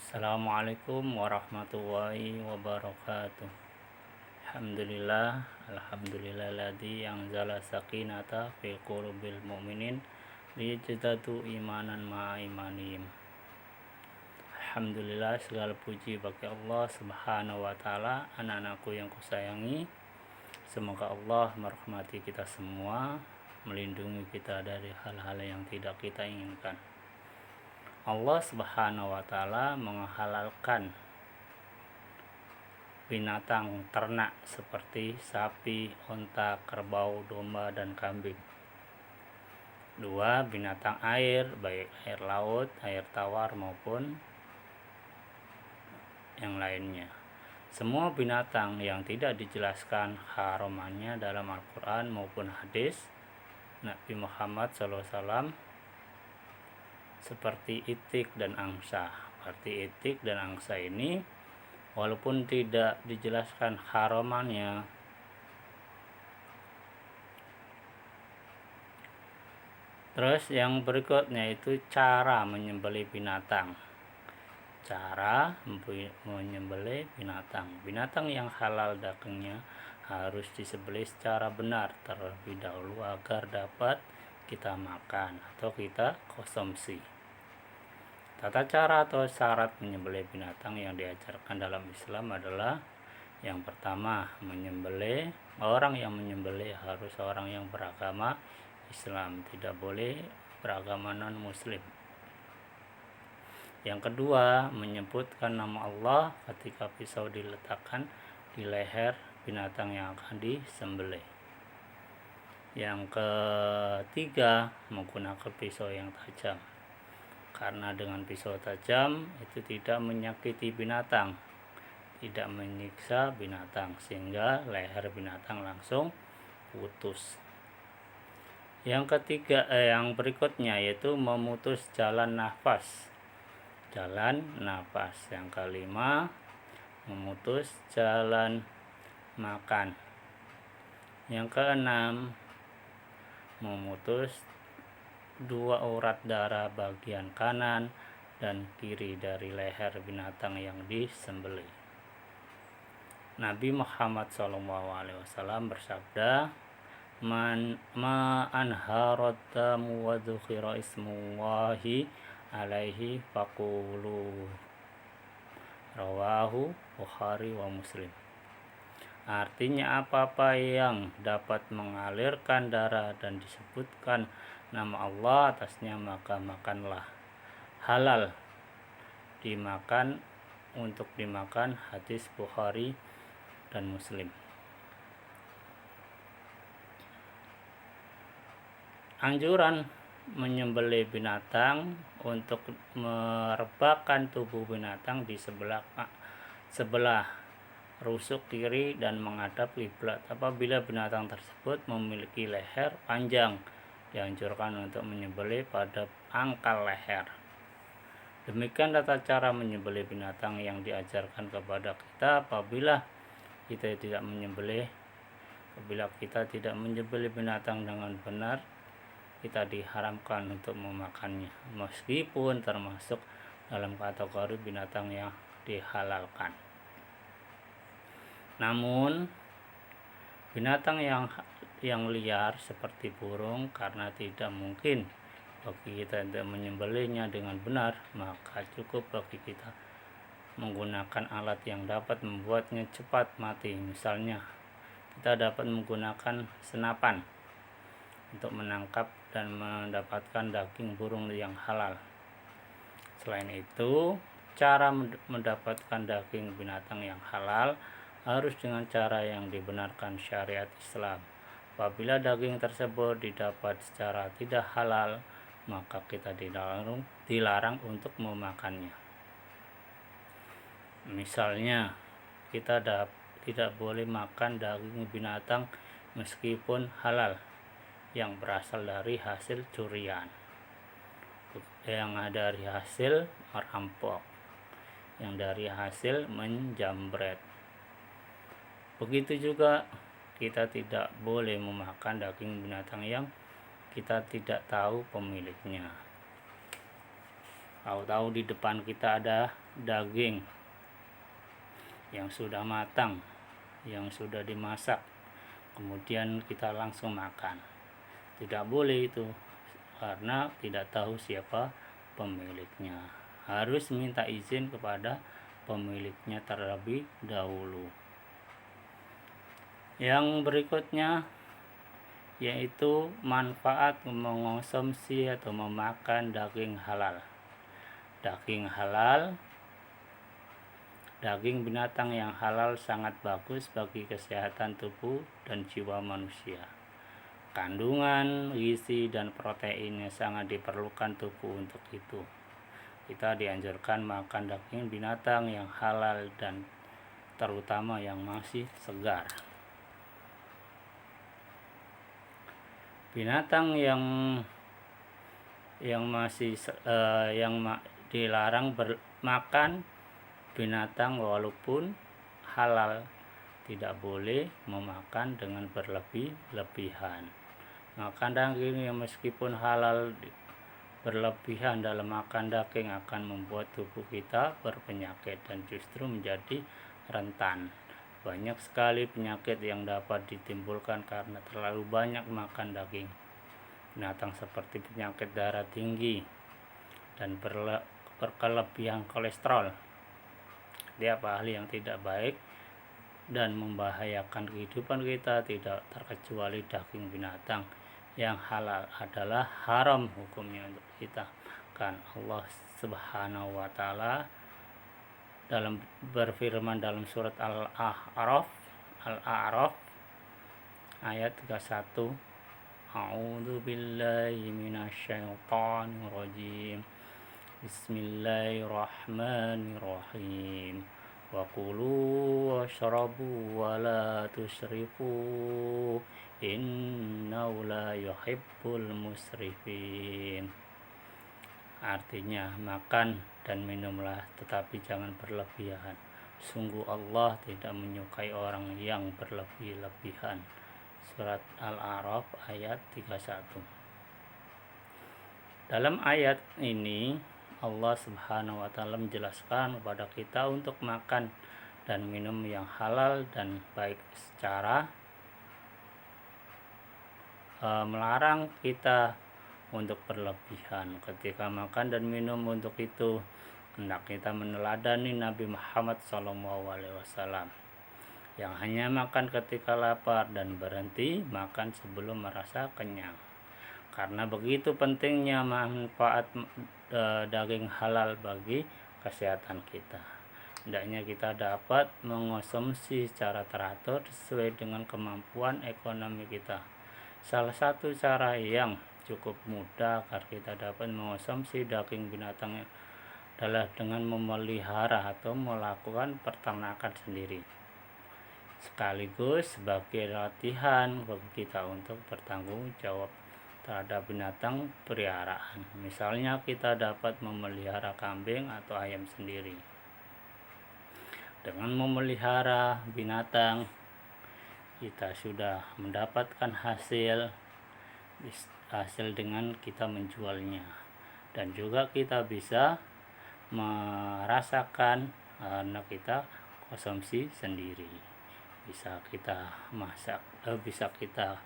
Assalamualaikum warahmatullahi wabarakatuh. Alhamdulillahilladzi anzala sakinata fi qulubil mu'minin liyazdadu imanan ma'a imanihim. Alhamdulillah, segala puji bagi Allah Subhanahu wa taala. Anak-anakku yang kusayangi, semoga Allah merahmati kita semua, melindungi kita dari hal-hal yang tidak kita inginkan. Allah Subhanahu wa taala menghalalkan binatang ternak seperti sapi, unta, kerbau, domba, dan kambing. 2. Binatang air, baik air laut, air tawar maupun yang lainnya. Semua binatang yang tidak dijelaskan haramannya dalam Al-Quran maupun hadis Nabi Muhammad SAW, seperti itik dan angsa. Seperti itik dan angsa ini walaupun tidak dijelaskan haramannya, terus yang berikutnya itu cara menyembelih binatang. Cara menyembelih binatang. Binatang yang halal dagingnya harus disembelih secara benar terlebih dahulu agar dapat kita makan atau kita konsumsi. Tata cara atau syarat menyembelih binatang yang diajarkan dalam Islam adalah: yang pertama, orang yang menyembelih harus orang yang beragama Islam, tidak boleh beragama non-muslim. Yang kedua, menyebutkan nama Allah ketika pisau diletakkan di leher binatang yang akan disembelih. Yang ketiga, menggunakan pisau yang tajam, karena dengan pisau tajam itu tidak menyakiti binatang, tidak menyiksa binatang, sehingga leher binatang langsung putus. Yang berikutnya yaitu memutus jalan nafas. Yang kelima, memutus jalan makan. Yang keenam, memutus 2 urat darah bagian kanan dan kiri dari leher binatang yang disembelih. Nabi Muhammad SAW bersabda, "Man anharat damu wa dzukira ismullahi alaihi faqulu." Rawahu Bukhari wa Muslim. Artinya, apa-apa yang dapat mengalirkan darah dan disebutkan nama Allah atasnya, maka makanlah. Halal dimakan, untuk dimakan. Hadis Bukhari dan Muslim. Anjuran menyembelih binatang untuk merebahkan tubuh binatang di sebelah rusuk kiri dan menghadap kiblat. Apabila binatang tersebut memiliki leher panjang, dianjurkan untuk menyembelih pada pangkal leher. Demikian tata cara menyembelih binatang yang diajarkan kepada kita. Apabila kita tidak menyembelih binatang dengan benar, kita diharamkan untuk memakannya, meskipun termasuk dalam kategori binatang yang dihalalkan. Namun binatang yang liar seperti burung, karena tidak mungkin bagi kita untuk menyembelihnya dengan benar, maka cukup bagi kita menggunakan alat yang dapat membuatnya cepat mati. Misalnya, kita dapat menggunakan senapan untuk menangkap dan mendapatkan daging burung yang halal. Selain itu, cara mendapatkan daging binatang yang halal harus dengan cara yang dibenarkan syariat Islam. Apabila daging tersebut didapat secara tidak halal, maka kita dilarang untuk memakannya. Misalnya, kita tidak boleh makan daging binatang meskipun halal yang berasal dari hasil curian, yang dari hasil merampok, yang dari hasil menjamret. Begitu juga kita tidak boleh memakan daging binatang yang kita tidak tahu pemiliknya. Tahu-tahu di depan kita ada daging yang sudah matang, yang sudah dimasak, kemudian kita langsung makan. Tidak boleh itu, karena tidak tahu siapa pemiliknya. Harus minta izin kepada pemiliknya terlebih dahulu. Yang berikutnya yaitu manfaat mengonsumsi atau memakan daging halal. Daging halal, daging binatang yang halal sangat bagus bagi kesehatan tubuh dan jiwa manusia. Kandungan gizi dan proteinnya sangat diperlukan tubuh untuk itu. Kita dianjurkan makan daging binatang yang halal dan terutama yang masih segar. Binatang yang masih dilarang makan binatang walaupun halal, tidak boleh memakan dengan berlebihan. Makan daging yang meskipun halal berlebihan dalam makan daging akan membuat tubuh kita berpenyakit dan justru menjadi rentan. Banyak sekali penyakit yang dapat ditimbulkan karena terlalu banyak makan daging binatang, seperti penyakit darah tinggi dan berkelebihan kolesterol. Dia hal yang tidak baik dan membahayakan kehidupan kita. Tidak terkecuali daging binatang yang halal adalah haram hukumnya untuk kita. Kan Allah Subhanahu wa taala dalam berfirman dalam surat Al-A'raf ayat 31, A'udzu billahi minasyaitonir rajim. Bismillahirrahmanirrahim. Wa kulu washrabu wa la tusrifu innahu la yuhibbul musrifin. Artinya, makan dan minumlah tetapi jangan berlebihan. Sungguh Allah tidak menyukai orang yang berlebih-lebihan. Surat Al-A'raf ayat 31. Dalam ayat ini Allah Subhanahu wa taala menjelaskan kepada kita untuk makan dan minum yang halal dan baik, secara melarang kita untuk berlebihan ketika makan dan minum. Untuk itu hendak kita meneladani Nabi Muhammad SAW yang hanya makan ketika lapar dan berhenti makan sebelum merasa kenyang. Karena begitu pentingnya manfaat daging halal bagi kesehatan kita. Hendaknya kita dapat mengonsumsi secara teratur sesuai dengan kemampuan ekonomi kita. Salah satu cara yang cukup mudah agar kita dapat mengonsumsi daging binatang adalah dengan memelihara atau melakukan peternakan sendiri, sekaligus sebagai latihan bagi kita untuk bertanggung jawab terhadap binatang peliharaan. Misalnya kita dapat memelihara kambing atau ayam sendiri. Dengan memelihara binatang, kita sudah mendapatkan hasil dengan kita menjualnya, dan juga kita bisa merasakan karena kita konsumsi sendiri. Bisa kita masak, bisa kita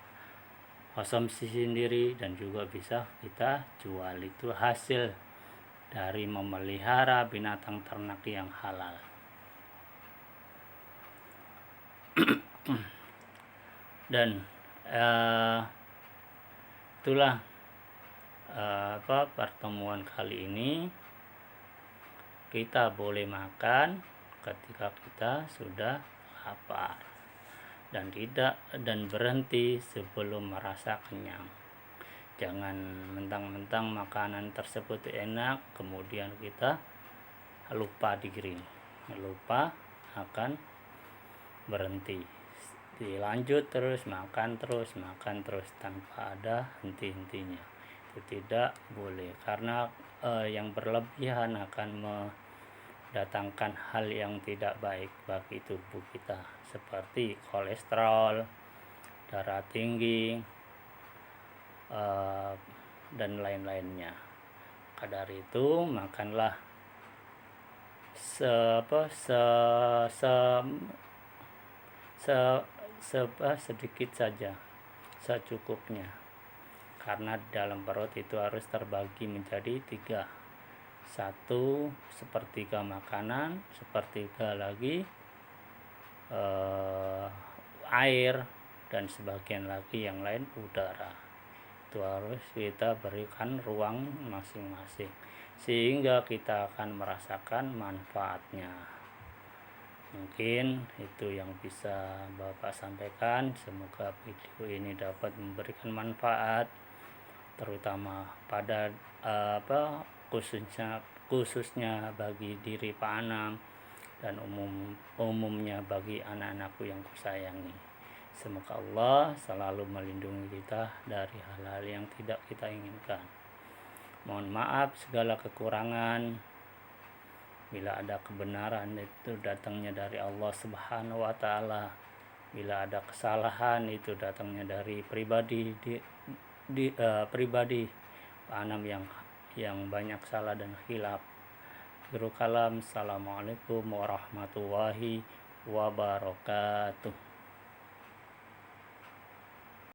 konsumsi sendiri dan juga bisa kita jual. Itu hasil dari memelihara binatang ternak yang halal. Dan itulah pertemuan kali ini. Kita boleh makan ketika kita sudah lapar dan berhenti sebelum merasa kenyang. Jangan mentang-mentang makanan tersebut enak kemudian kita lupa diri, lupa akan berhenti, dilanjut terus makan terus tanpa ada henti-hentinya. Itu tidak boleh, karena yang berlebihan akan mendatangkan hal yang tidak baik bagi tubuh kita, seperti kolesterol, darah tinggi, dan lain-lainnya. Maka dari itu makanlah se, apa, se, se- sedikit saja, secukupnya, karena dalam perut itu harus terbagi menjadi 3. 1 sepertiga makanan, sepertiga lagi air, dan sebagian lagi yang lain udara. Itu harus kita berikan ruang masing-masing sehingga kita akan merasakan manfaatnya. Mungkin itu yang bisa Bapak sampaikan. Semoga video ini dapat memberikan manfaat, terutama pada khususnya bagi diri Pak Anam dan umumnya bagi anak-anakku yang kusayangi. Semoga Allah selalu melindungi kita dari hal-hal yang tidak kita inginkan. Mohon maaf segala kekurangan. Bila ada kebenaran itu datangnya dari Allah Subhanahu wa taala. Bila ada kesalahan itu datangnya dari pribadi pribadi Pak Anam yang banyak salah dan khilaf. Akhirul kalam. Assalamualaikum warahmatullahi wabarakatuh.